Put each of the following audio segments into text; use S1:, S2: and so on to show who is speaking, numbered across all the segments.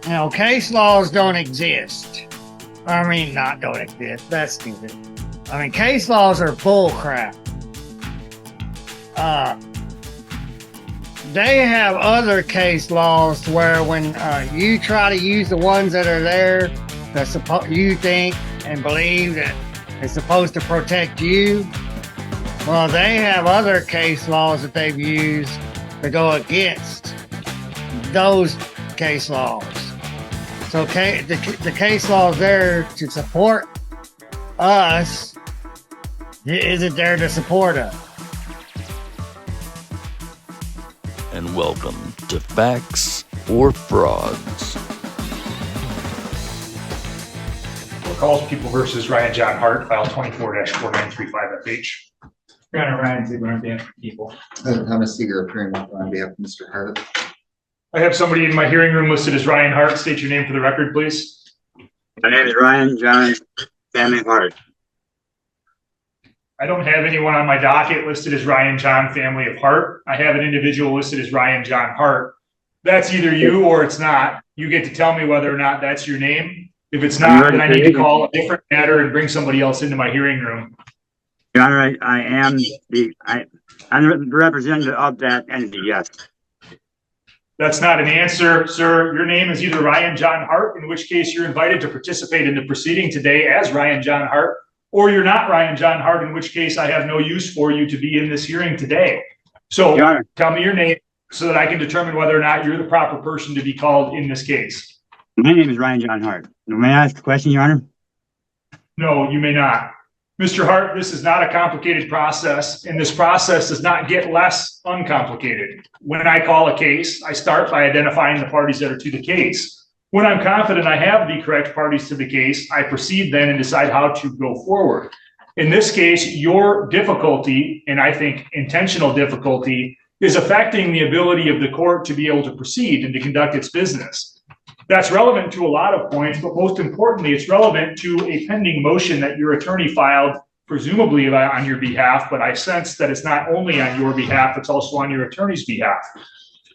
S1: You know, case laws don't exist. I mean, not don't exist. That's stupid. I mean, case laws are bull crap. They have other case laws where when you try to use the ones that are there that you think and believe that it's supposed to protect you, well, they have other case laws that they've used to go against those case laws. So the case law is there to support us. Is it there to support us?
S2: And welcome to Facts or Frauds.
S3: Calls People versus Ryan John Hart, file 24-4935FH.
S4: Your Honor, Ryan Ziegler on behalf of the people.
S5: Thomas Seeger appearing on behalf of Mr. Hart.
S3: I have somebody in my hearing room listed as Ryan Hart. State your name for the record, please.
S6: My name is Ryan John Family Hart.
S3: I don't have anyone on my docket listed as Ryan John Family of Hart. I have an individual listed as Ryan John Hart. That's either you or it's not. You get to tell me whether or not that's your name. If it's not, then I need to call a different matter and bring somebody else into my hearing room.
S6: Your Honor, I'm the representative of that entity, yes.
S3: That's not an answer, sir. Your name is either Ryan John Hart, in which case you're invited to participate in the proceeding today as Ryan John Hart, or you're not Ryan John Hart, in which case I have no use for you to be in this hearing today. So tell me your name so that I can determine whether or not you're the proper person to be called in this case.
S6: My name is Ryan John Hart. May I ask a question, Your Honor?
S3: No, you may not. Mr. Hart, this is not a complicated process, and this process does not get less uncomplicated. When I call a case, I start by identifying the parties that are to the case. When I'm confident I have the correct parties to the case, I proceed then and decide how to go forward. In this case, your difficulty, and I think intentional difficulty, is affecting the ability of the court to be able to proceed and to conduct its business. That's relevant to a lot of points, but most importantly, it's relevant to a pending motion that your attorney filed, presumably on your behalf, but I sense that it's not only on your behalf, it's also on your attorney's behalf.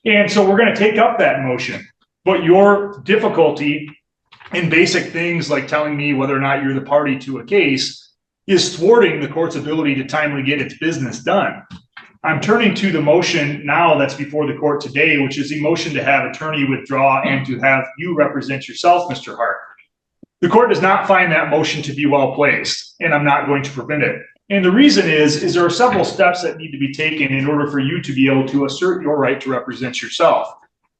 S3: And so we're going to take up that motion. But your difficulty in basic things like telling me whether or not you're the party to a case is thwarting the court's ability to timely get its business done. I'm turning to the motion now that's before the court today, which is the motion to have attorney withdraw and to have you represent yourself, Mr. Hart. The court does not find that motion to be well placed, and I'm not going to prevent it. And the reason is there are several steps that need to be taken in order for you to be able to assert your right to represent yourself.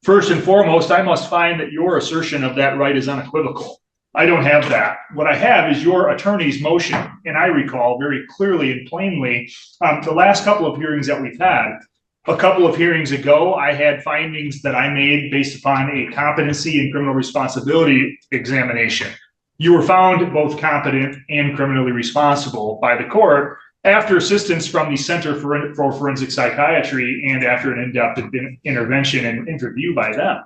S3: First and foremost, I must find that your assertion of that right is unequivocal. I don't have that. What I have is your attorney's motion. And I recall very clearly and plainly the last couple of hearings that we've had. A couple of hearings ago, I had findings that I made based upon a competency and criminal responsibility examination. You were found both competent and criminally responsible by the court after assistance from the Center for Forensic Psychiatry and after an in-depth intervention and interview by them.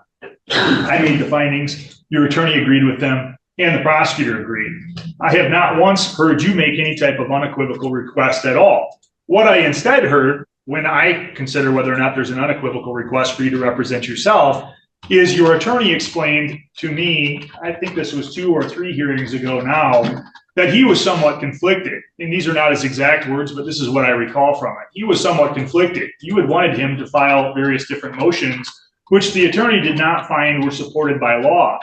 S3: I made the findings, your attorney agreed with them, and the prosecutor agreed. I have not once heard you make any type of unequivocal request at all. What I instead heard when I consider whether or not there's an unequivocal request for you to represent yourself is your attorney explained to me, I think this was 2 or 3 hearings ago now, that he was somewhat conflicted. And these are not his exact words, but this is what I recall from it. He was somewhat conflicted. You had wanted him to file various different motions, which the attorney did not find were supported by law.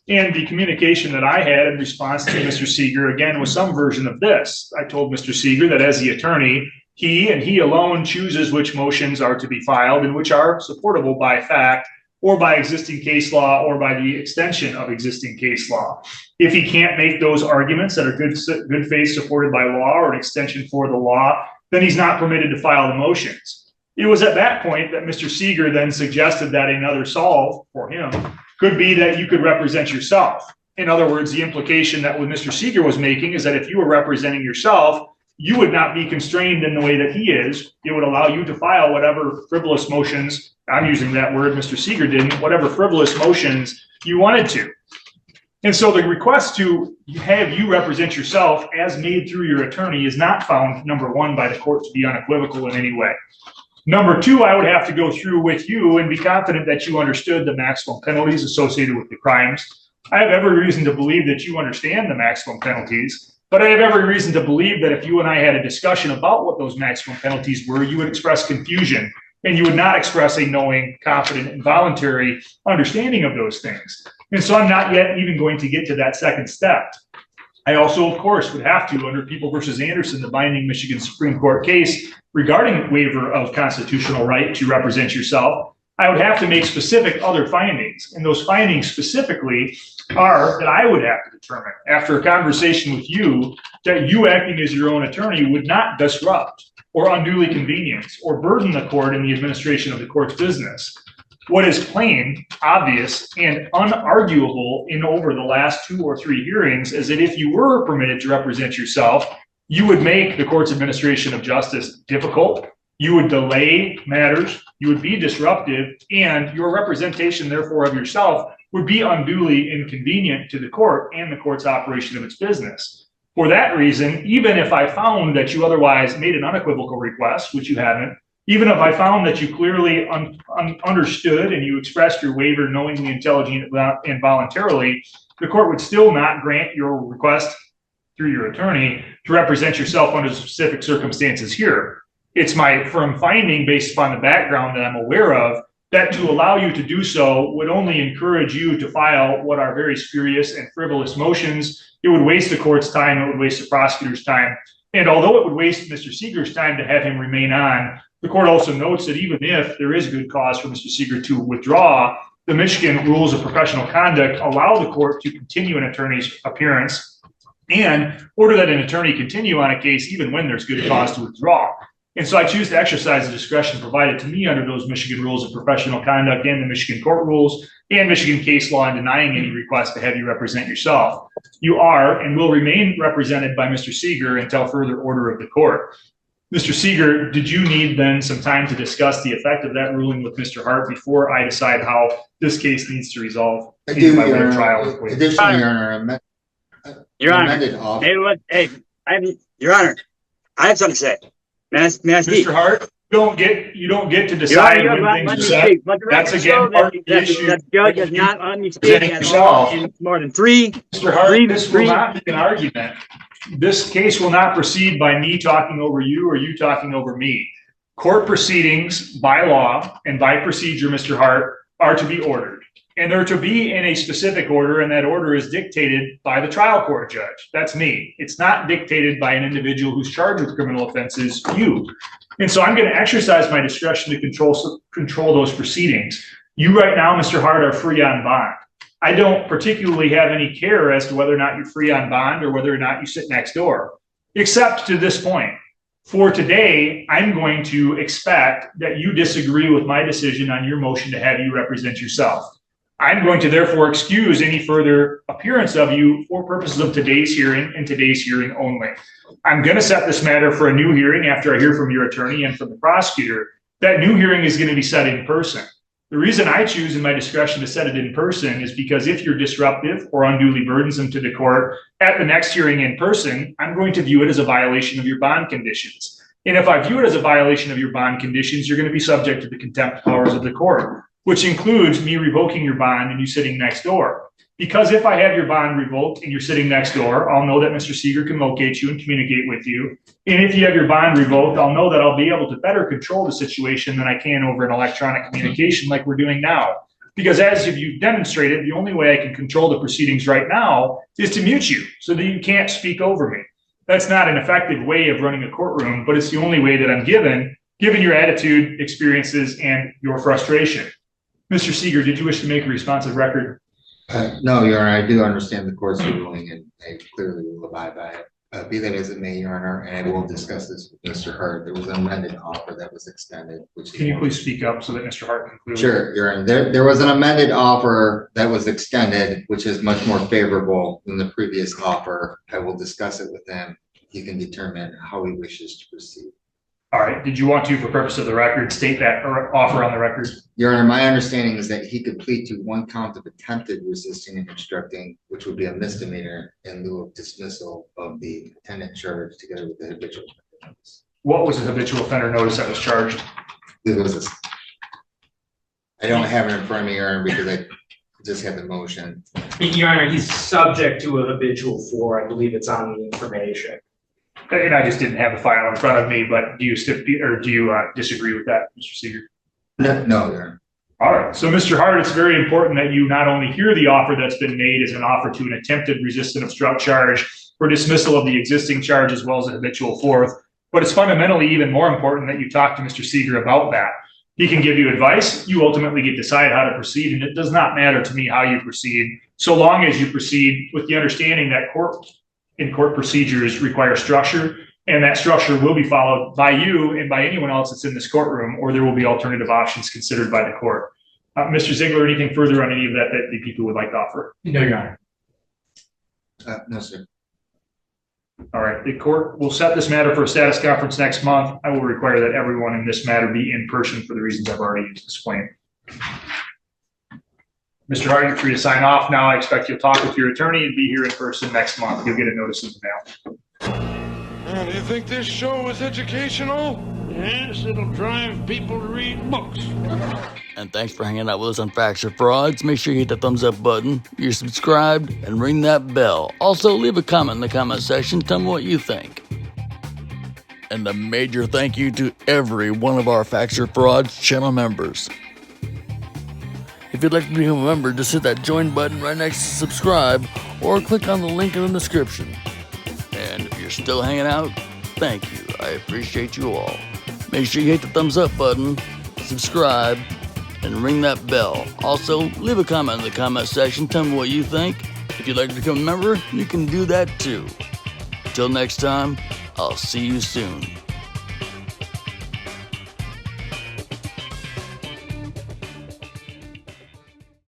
S3: And the communication that I had in response to Mr. Seeger, again, was some version of this. I told Mr. Seeger that as the attorney, he and he alone chooses which motions are to be filed and which are supportable by fact or by existing case law or by the extension of existing case law. If he can't make those arguments that are good faith supported by law or an extension for the law, then he's not permitted to file the motions. It was at that point that Mr. Seeger then suggested that another solve for him could be that you could represent yourself. In other words, the implication that what Mr. Seeger was making is that if you were representing yourself, you would not be constrained in the way that he is. It would allow you to file whatever frivolous motions, I'm using that word, Mr. Seeger didn't, whatever frivolous motions you wanted to. And so the request to have you represent yourself as made through your attorney is not found, number one, by the court to be unequivocal in any way. Number two, I would have to go through with you and be confident that you understood the maximum penalties associated with the crimes. I have every reason to believe that you understand the maximum penalties, but I have every reason to believe that if you and I had a discussion about what those maximum penalties were, you would express confusion and you would not express a knowing, confident, and voluntary understanding of those things. And so I'm not yet even going to get to that second step. I also, of course, would have to, under People versus Anderson, the binding Michigan Supreme Court case regarding waiver of constitutional right to represent yourself, I would have to make specific other findings. And those findings specifically are that I would have to determine, after a conversation with you, that you acting as your own attorney would not disrupt or unduly convenience or burden the court in the administration of the court's business. What is plain, obvious, and unarguable in over the last 2 or 3 hearings is that if you were permitted to represent yourself, you would make the court's administration of justice difficult, you would delay matters, you would be disruptive, and your representation, therefore, of yourself would be unduly inconvenient to the court and the court's operation of its business. For that reason, even if I found that you otherwise made an unequivocal request, which you haven't, even if I found that you clearly understood and you expressed your waiver knowingly, intelligently, and voluntarily, the court would still not grant your request through your attorney to represent yourself under specific circumstances here. It's my firm finding, based upon the background that I'm aware of, that to allow you to do so would only encourage you to file what are very spurious and frivolous motions. It would waste the court's time, it would waste the prosecutor's time. And although it would waste Mr. Seeger's time to have him remain on, the court also notes that even if there is good cause for Mr. Seeger to withdraw, the Michigan rules of professional conduct allow the court to continue an attorney's appearance and order that an attorney continue on a case even when there's good cause to withdraw. And so I choose to exercise the discretion provided to me under those Michigan rules of professional conduct and the Michigan court rules and Michigan case law in denying any request to have you represent yourself. You are and will remain represented by Mr. Seeger until further order of the court. Mr. Seeger, did you need then some time to discuss the effect of that ruling with Mr. Hart before I decide how this case needs to resolve?
S5: I do,
S3: by way
S5: Your
S3: of trial
S5: Honor.
S3: with you?
S5: Additionally, Your Honor,
S6: Your Honor,
S5: amended offer.
S6: Your Honor, I have something to say. May I speak?
S3: Mr. Hart, you don't get to decide when things are said. That's again part of the issue.
S6: The judge has not let me speak at all in more than three.
S3: Mr. Hart, this will not be an argument. This case will not proceed by me talking over you or you talking over me. Court proceedings by law and by procedure, Mr. Hart, are to be ordered. And they're to be in a specific order, and that order is dictated by the trial court judge. That's me. It's not dictated by an individual who's charged with criminal offenses, you. And so I'm going to exercise my discretion to control those proceedings. You right now, Mr. Hart, are free on bond. I don't particularly have any care as to whether or not you're free on bond or whether or not you sit next door, except to this point. For today, I'm going to expect that you disagree with my decision on your motion to have you represent yourself. I'm going to therefore excuse any further appearance of you for purposes of today's hearing and today's hearing only. I'm going to set this matter for a new hearing after I hear from your attorney and from the prosecutor. That new hearing is going to be set in person. The reason I choose in my discretion to set it in person is because if you're disruptive or unduly burdensome to the court at the next hearing in person, I'm going to view it as a violation of your bond conditions. And if I view it as a violation of your bond conditions, you're going to be subject to the contempt powers of the court, which includes me revoking your bond and you sitting next door. Because if I have your bond revoked and you're sitting next door, I'll know that Mr. Seeger can locate you and communicate with you. And if you have your bond revoked, I'll know that I'll be able to better control the situation than I can over an electronic communication like we're doing now. Because as you've demonstrated, the only way I can control the proceedings right now is to mute you so that you can't speak over me. That's not an effective way of running a courtroom, but it's the only way that I'm given your attitude, experiences, and your frustration. Mr. Seeger, did you wish to make a responsive record?
S5: No, Your Honor, I do understand the court's ruling and I clearly will abide by it. Be that as it may, Your Honor, and I will discuss this with Mr. Hart. There was an amended offer that was extended. Can
S3: you please speak up so that Mr. Hart can clearly?
S5: Sure, Your Honor. There was an amended offer that was extended, which is much more favorable than the previous offer. I will discuss it with him. He can determine how he wishes to proceed.
S3: All right. Did you want to, for purpose of the record, state that offer on the record?
S5: Your Honor, my understanding is that he could plead to one count of attempted resisting and obstructing, which would be a misdemeanor in lieu of dismissal of the attendant charge together with the habitual offender notice.
S3: What was the habitual offender notice that was charged?
S5: It was a, I don't have it in front of me, Aaron, because I just have the motion.
S4: Your Honor, he's subject to a habitual floor. I believe it's on the information.
S3: And I just didn't have the file in front of me, but do you disagree with that, Mr. Seeger?
S5: No, Aaron.
S3: All right, so Mr. Hart, it's very important that you not only hear the offer that's been made as an offer to an attempted resistant obstruct charge for dismissal of the existing charge as well as a habitual fourth, but it's fundamentally even more important that you talk to Mr. Seeger about that. He can give you advice. You ultimately get to decide how to proceed, and it does not matter to me how you proceed, so long as you proceed with the understanding that court procedures require structure, and that structure will be followed by you and by anyone else that's in this courtroom, or there will be alternative options considered by the court. Mr. Ziegler, anything further on any of that the people would like to offer?
S4: No, Your Honor.
S5: No, sir.
S3: All right, the court will set this matter for a status conference next month. I will require that everyone in this matter be in person for the reasons I've already explained. Mr. Hart, you're free to sign off now. I expect you'll talk with your attorney and be here in person next month. You'll get a notice in the mail.
S7: Do you think this show is educational? Yes, it'll drive people to read books.
S2: And thanks for hanging out with us on Facts or Frauds. Make sure you hit the thumbs up button, you're subscribed, and ring that bell. Also, leave a comment in the comment section. Tell me what you think. And a major thank you to every one of our Facts or Frauds channel members. If you'd like to become a member, just hit that join button right next to subscribe, or click on the link in the description. And if you're still hanging out, thank you. I appreciate you all. Make sure you hit the thumbs up button, subscribe, and ring that bell. Also, leave a comment in the comment section. Tell me what you think. If you'd like to become a member, you can do that too. Until next time, I'll see you soon.